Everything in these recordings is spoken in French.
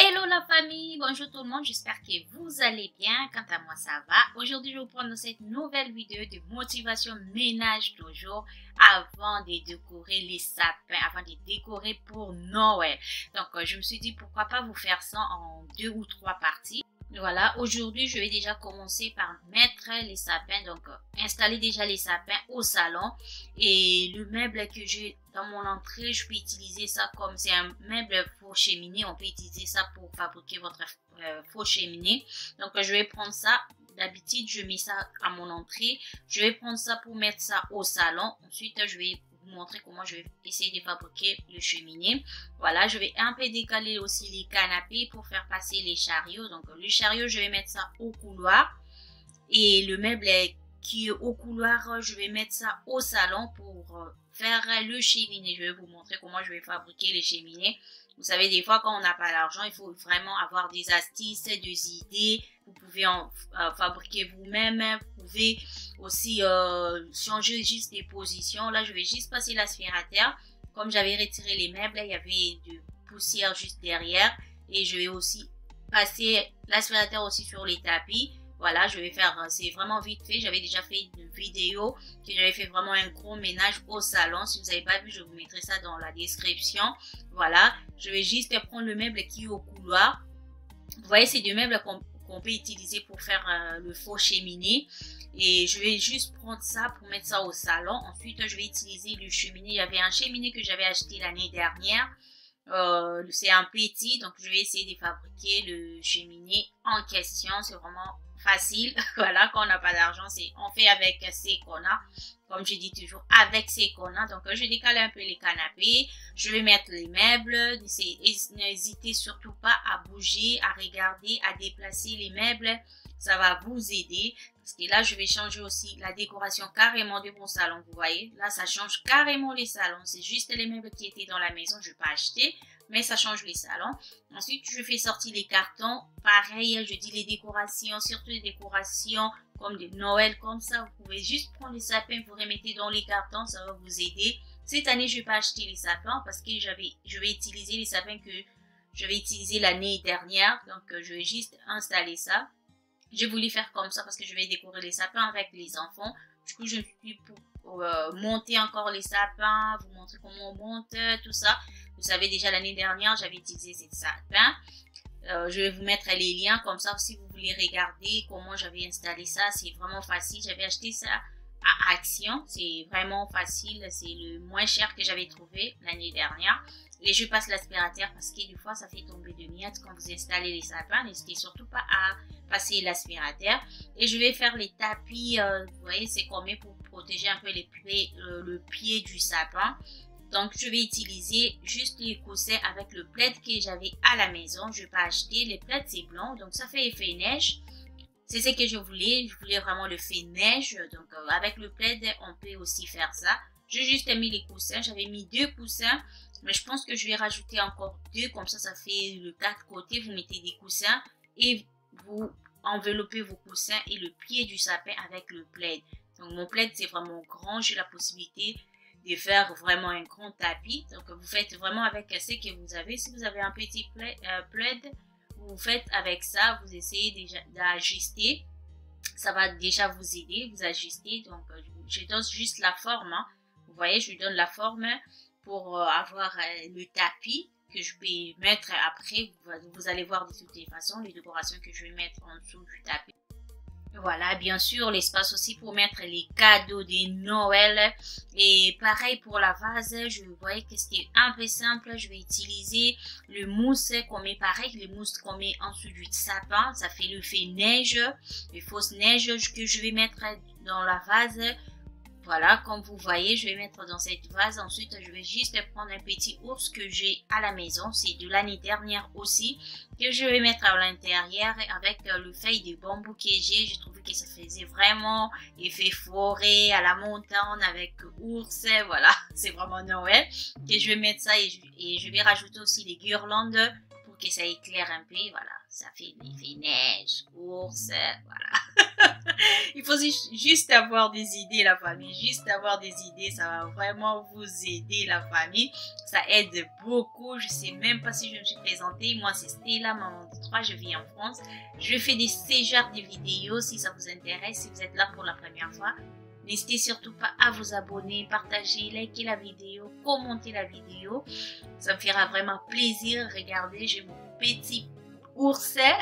Hello la famille, bonjour tout le monde, j'espère que vous allez bien, quant à moi ça va. Aujourd'hui je vais vous prendre cette nouvelle vidéo de motivation ménage toujours avant de décorer les sapins, avant de décorer pour Noël. Donc je me suis dit pourquoi pas vous faire ça en 2 ou 3 parties. Voilà, aujourd'hui je vais déjà commencer par mettre les sapins, donc installer déjà les sapins au salon. Et le meuble que j'ai dans mon entrée, je peux utiliser ça comme c'est un meuble four cheminée, on peut utiliser ça pour fabriquer votre four cheminée. Donc je vais prendre ça, d'habitude je mets ça à mon entrée, je vais prendre ça pour mettre ça au salon. Ensuite je vais vous montrer comment je vais essayer de fabriquer le cheminée. Voilà, je vais un peu décaler aussi les canapés pour faire passer les chariots. Donc le chariot, je vais mettre ça au couloir et le meuble qui est au couloir, je vais mettre ça au salon pour faire le cheminée. Je vais vous montrer comment je vais fabriquer les cheminées. Vous savez, des fois, quand on n'a pas l'argent, il faut vraiment avoir des astuces, des idées. Vous pouvez en fabriquer vous-même. Vous pouvez aussi changer juste des positions. Là, je vais juste passer l'aspirateur. Comme j'avais retiré les meubles, il y avait de poussière juste derrière. Et je vais aussi passer l'aspirateur aussi sur les tapis. Voilà, je vais faire, c'est vraiment vite fait. J'avais déjà fait une vidéo que j'avais fait vraiment un gros ménage au salon. Si vous n'avez pas vu, je vous mettrai ça dans la description. Voilà, je vais juste prendre le meuble qui est au couloir. Vous voyez, c'est du meuble qu'on peut utiliser pour faire le four cheminée. Et je vais juste prendre ça pour mettre ça au salon. Ensuite, je vais utiliser le cheminée. Il y avait un cheminée que j'avais acheté l'année dernière. C'est un petit, donc je vais essayer de fabriquer le cheminée en question. C'est vraiment facile. Voilà, quand on n'a pas d'argent, on fait avec ce qu'on a. Comme je dis toujours, avec ce qu'on a. Donc je décale un peu les canapés, je vais mettre les meubles. N'hésitez surtout pas à bouger, à regarder, à déplacer les meubles, ça va vous aider. Parce que là, je vais changer aussi la décoration carrément de mon salon. Vous voyez, là, ça change carrément les salons. C'est juste les meubles qui étaient dans la maison. Je ne vais pas acheter, mais ça change les salons. Ensuite, je fais sortir les cartons. Pareil, je dis les décorations, surtout les décorations comme de Noël, comme ça. Vous pouvez juste prendre les sapins, vous remettez dans les cartons. Ça va vous aider. Cette année, je ne vais pas acheter les sapins parce que je vais utiliser les sapins que je vais utiliser l'année dernière. Donc, je vais juste installer ça. J'ai voulu faire comme ça parce que je vais décorer les sapins avec les enfants. Du coup, je suis pour monter encore les sapins, vous montrer comment on monte, tout ça. Vous savez déjà, l'année dernière, j'avais utilisé ces sapins. Je vais vous mettre les liens comme ça si vous voulez regarder comment j'avais installé ça. C'est vraiment facile. J'avais acheté ça à Action. C'est vraiment facile. C'est le moins cher que j'avais trouvé l'année dernière. Et je passe l'aspirateur parce que des fois ça fait tomber de miettes quand vous installez les sapins. N'hésitez surtout pas à passer l'aspirateur. Et je vais faire les tapis, vous voyez, c'est comme pour protéger un peu le pied du sapin. Donc je vais utiliser juste les coussins avec le plaid que j'avais à la maison. Je ne vais pas acheter. Les plaids c'est blanc, donc ça fait effet neige. C'est ce que je voulais. Je voulais vraiment le fait neige. Donc avec le plaid, on peut aussi faire ça. J'ai juste mis les coussins. J'avais mis 2 coussins. Mais je pense que je vais rajouter encore 2. Comme ça fait le 4 côtés. Vous mettez des coussins. Et vous enveloppez vos coussins et le pied du sapin avec le plaid. Donc mon plaid c'est vraiment grand. J'ai la possibilité de faire vraiment un grand tapis. Donc vous faites vraiment avec ce que vous avez. Si vous avez un petit plaid, vous faites avec ça. Vous essayez déjà d'ajuster. Ça va déjà vous aider. Vous ajustez. Donc je donne juste la forme. Hein. Vous voyez, je donne la forme pour avoir le tapis que je vais mettre après. Vous allez voir de toutes les façons les décorations que je vais mettre en dessous du tapis. Voilà, bien sûr, l'espace aussi pour mettre les cadeaux de Noël. Et pareil pour la vase, je voyais que c'était un peu simple. Je vais utiliser le mousse qu'on met pareil, le mousse qu'on met en dessous du sapin. Ça fait l'effet neige, les fausses neiges que je vais mettre dans la vase. Voilà, comme vous voyez, je vais mettre dans cette vase. Ensuite, je vais juste prendre un petit ours que j'ai à la maison. C'est de l'année dernière aussi. Que je vais mettre à l'intérieur avec le feuille de bambou que j'ai. J'ai trouvé que ça faisait vraiment effet forêt à la montagne avec ours. Voilà, c'est vraiment Noël. Que je vais mettre ça et je vais rajouter aussi les guirlandes pour que ça éclaire un peu, voilà, ça fait l'effet neige, ours, voilà. Il faut juste avoir des idées, la famille, juste avoir des idées, ça va vraiment vous aider, la famille. Ça aide beaucoup, je sais même pas si je me suis présentée, moi c'est Stella, maman de 3, je vis en France. Je fais ces genres de vidéos, si ça vous intéresse, si vous êtes là pour la première fois. N'hésitez surtout pas à vous abonner, partager, liker la vidéo, commenter la vidéo. Ça me fera vraiment plaisir. Regardez, j'ai mon petit ourset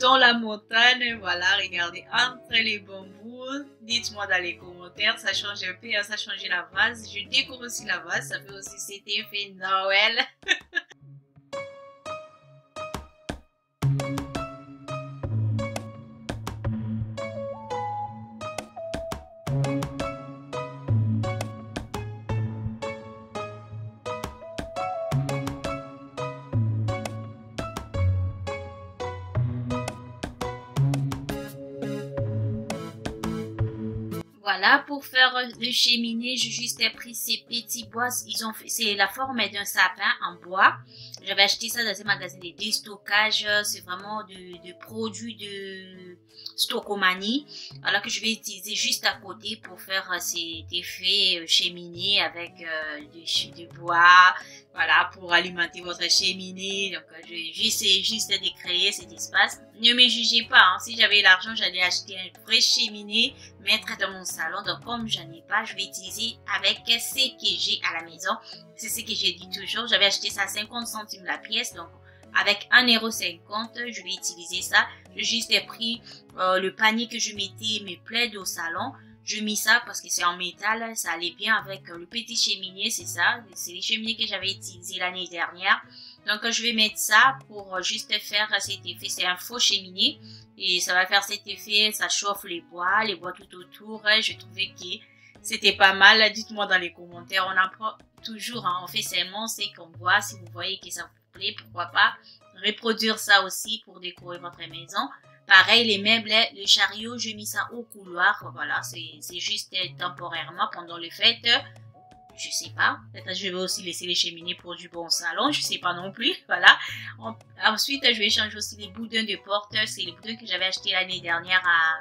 dans la montagne. Voilà, regardez, entre les bambous. Dites-moi dans les commentaires, ça change un peu, ça a changé la vase. Je décore aussi la vase, ça fait aussi cet effet Noël. Voilà, pour faire le cheminée, j'ai juste pris ces petits bois. Ils ont fait, c'est la forme d'un sapin en bois. J'avais acheté ça dans un magasin de déstockage. C'est vraiment de produits de stockomanie. Voilà que je vais utiliser juste à côté pour faire cet effet cheminée avec du bois. Voilà, pour alimenter votre cheminée. Donc, j'essaie juste de créer cet espace. Ne me jugez pas, hein. Si j'avais l'argent, j'allais acheter une vraie cheminée, mettre dans mon salon. Donc, comme j'en ai pas, je vais utiliser avec ce que j'ai à la maison. C'est ce que j'ai dit toujours. J'avais acheté ça à 50 centimes la pièce. Donc, avec 1,50 €, je vais utiliser ça. J'ai juste pris le panier que je mettais mes plaids au salon. Je mis ça parce que c'est en métal, ça allait bien avec le petit cheminée, c'est ça. C'est les cheminées que j'avais utilisées l'année dernière. Donc je vais mettre ça pour juste faire cet effet. C'est un faux cheminée et ça va faire cet effet, ça chauffe les bois tout autour. Je trouvais que c'était pas mal. Dites-moi dans les commentaires, on apprend toujours, hein. On fait seulement ce qu'on voit. Si vous voyez que ça vous plaît, pourquoi pas reproduire ça aussi pour décorer votre maison. Pareil, les meubles, le chariot, j'ai mis ça au couloir. Voilà, c'est juste temporairement pendant les fêtes. Je sais pas. Peut-être je vais aussi laisser les cheminées pour du bon salon. Je sais pas non plus. Voilà. Ensuite, je vais changer aussi les boudins de porte. C'est les boudins que j'avais achetés l'année dernière à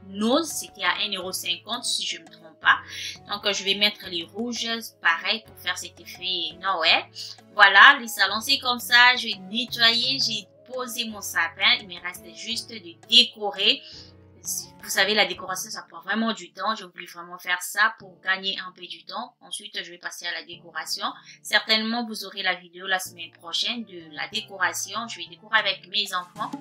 Nose. C'était à 1,50 € si je me trompe pas. Donc, je vais mettre les rouges. Pareil pour faire cet effet Noël. Voilà, les salons, c'est comme ça. Je vais nettoyer. J'ai poser mon sapin, il me reste juste de décorer. Vous savez, la décoration, ça prend vraiment du temps. J'ai voulu vraiment faire ça pour gagner un peu du temps. Ensuite, je vais passer à la décoration. Certainement, vous aurez la vidéo la semaine prochaine de la décoration. Je vais décorer avec mes enfants.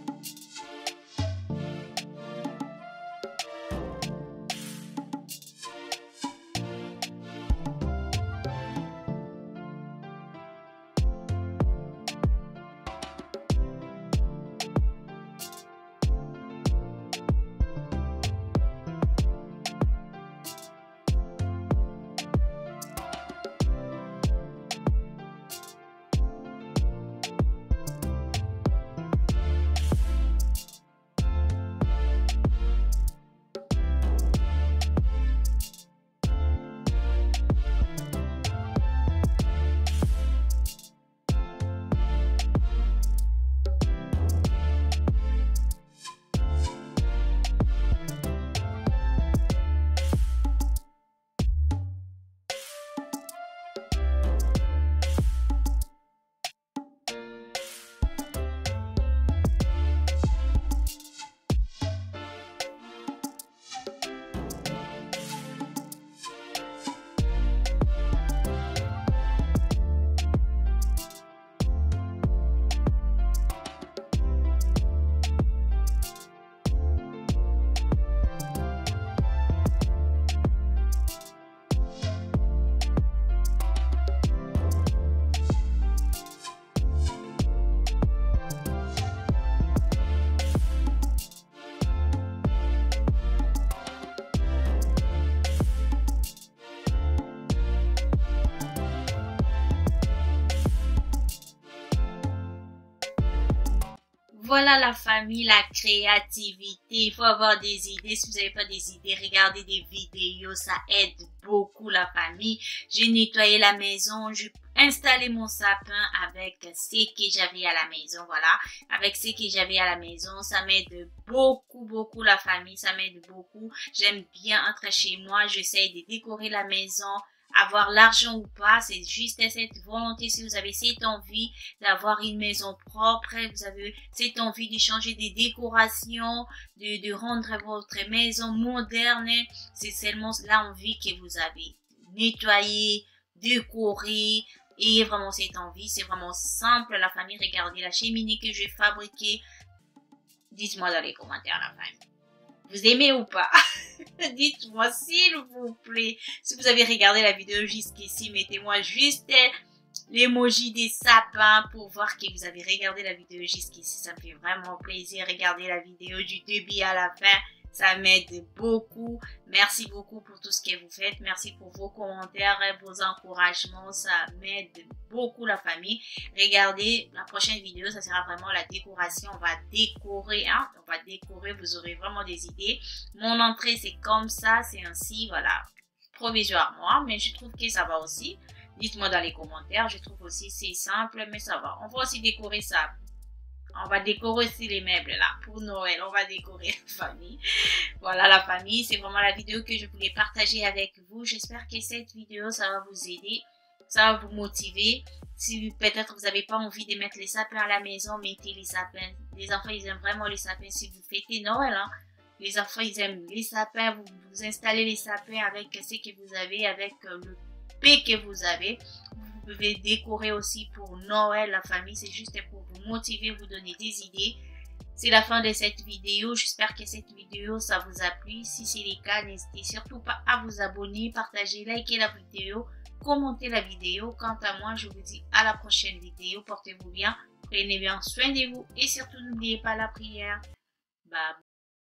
Voilà la famille, la créativité. Il faut avoir des idées. Si vous n'avez pas des idées, regardez des vidéos. Ça aide beaucoup la famille. J'ai nettoyé la maison. installer mon sapin avec ce que j'avais à la maison. Voilà, avec ce que j'avais à la maison, ça m'aide beaucoup la famille, ça m'aide beaucoup. J'aime bien entrer chez moi, j'essaye de décorer la maison. Avoir l'argent ou pas, c'est juste cette volonté. Si vous avez cette envie d'avoir une maison propre, vous avez cette envie de changer des décorations, de rendre votre maison moderne, c'est seulement l'envie que vous avez. Nettoyer, décorer, et vraiment cette envie, c'est vraiment simple. La famille, regardez la cheminée que j'ai fabriquée. Dites-moi dans les commentaires, la famille. Vous aimez ou pas? Dites-moi s'il vous plaît. Si vous avez regardé la vidéo jusqu'ici, mettez-moi juste l'emoji des sapins pour voir que vous avez regardé la vidéo jusqu'ici. Ça me fait vraiment plaisir. Regardez la vidéo du début à la fin. Ça m'aide beaucoup. Merci beaucoup pour tout ce que vous faites. Merci pour vos commentaires et vos encouragements. Ça m'aide beaucoup la famille. Regardez, la prochaine vidéo, ça sera vraiment la décoration. On va décorer, hein. On va décorer. Vous aurez vraiment des idées. Mon entrée, c'est comme ça. C'est ainsi, voilà. Provisoirement. Mais je trouve que ça va aussi. Dites-moi dans les commentaires. Je trouve aussi c'est simple, mais ça va. On va aussi décorer ça. On va décorer aussi les meubles là. Pour Noël, on va décorer la famille. Voilà la famille, c'est vraiment la vidéo que je voulais partager avec vous. J'espère que cette vidéo, ça va vous aider. Ça va vous motiver. Si peut-être vous n'avez pas envie de mettre les sapins à la maison, mettez les sapins. Les enfants, ils aiment vraiment les sapins. Si vous fêtez Noël, hein, les enfants, ils aiment les sapins. Vous installez les sapins avec ce que vous avez, avec le paix que vous avez. Vous pouvez décorer aussi pour Noël, la famille. C'est juste pour vous motiver, vous donner des idées. C'est la fin de cette vidéo. J'espère que cette vidéo, ça vous a plu. Si c'est le cas, n'hésitez surtout pas à vous abonner, partager, liker la vidéo, commenter la vidéo. Quant à moi, je vous dis à la prochaine vidéo. Portez-vous bien, prenez bien soin de vous et surtout n'oubliez pas la prière. Bye.